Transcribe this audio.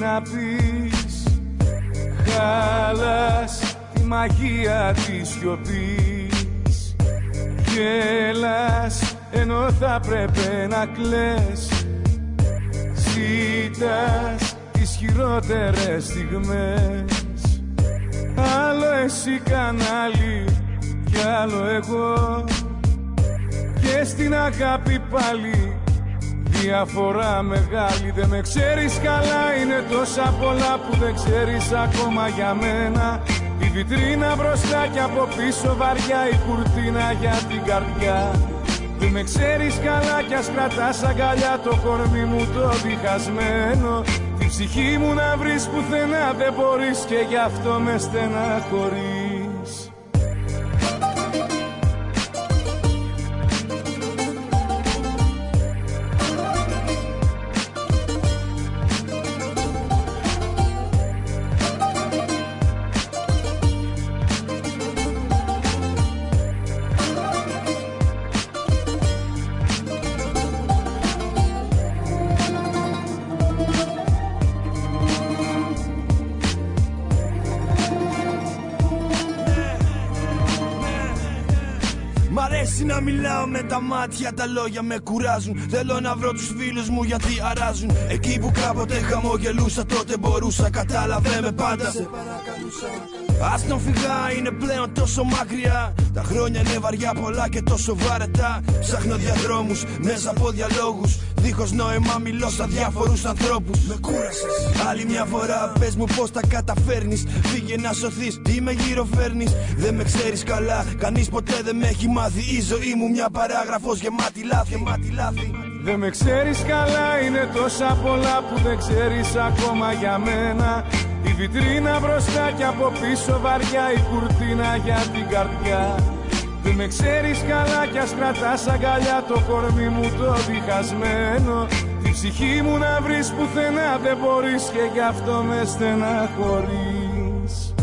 να πεις. Χάλας τη μαγεία της σιωπής. Γέλας ενώ θα πρέπει να κλαις. Ζήτας τις χειρότερες στιγμές. Άλλο εσύ κανάλι κι άλλο εγώ. Και στην αγάπη πάλι διαφορά μεγάλη. Δεν με ξέρεις καλά, είναι τόσα πολλά που δεν ξέρεις ακόμα για μένα. Η βιτρίνα μπροστά κι από πίσω βαριά η κουρτίνα για την καρδιά. Δεν με ξέρεις καλά κι ας κρατάς αγκαλιά το κορμί μου το διχασμένο. Την ψυχή μου να βρεις πουθενά δεν μπορείς και γι' αυτό με στεναχωρείς. Μ' αρέσει να μιλάω με τα μάτια, τα λόγια με κουράζουν. Θέλω να βρω τους φίλους μου γιατί αράζουν. Εκεί που κάποτε χαμογελούσα τότε μπορούσα, κατάλαβε με πάντα. Σε παρακαλούσα. Ας τον φυγά, είναι πλέον τόσο μακριά. Τα χρόνια είναι βαριά πολλά και τόσο βαρετά. Ψάχνω διαδρόμους μέσα από διαλόγους. Δίχως νόημα μιλώ σαν διάφορους ανθρώπους. Με κούρασες. Άλλη μια φορά πες μου πως τα καταφέρνεις. Φύγε να σωθείς, τι με γυροφέρνεις. Δεν με ξέρεις καλά, κανείς ποτέ δεν με έχει μάθει. Η ζωή μου μια παράγραφος γεμάτη λάθη. Δεν με ξέρεις καλά, είναι τόσα πολλά που δεν ξέρεις ακόμα για μένα. Η βιτρίνα μπροστά κι από πίσω βαριά η κουρτίνα για την καρδιά. Δεν με ξέρεις καλά κι ας κρατάς αγκαλιά το κορμί μου το διχασμένο. Την ψυχή μου να βρεις πουθενά δεν μπορείς και γι' αυτό με στεναχωρείς.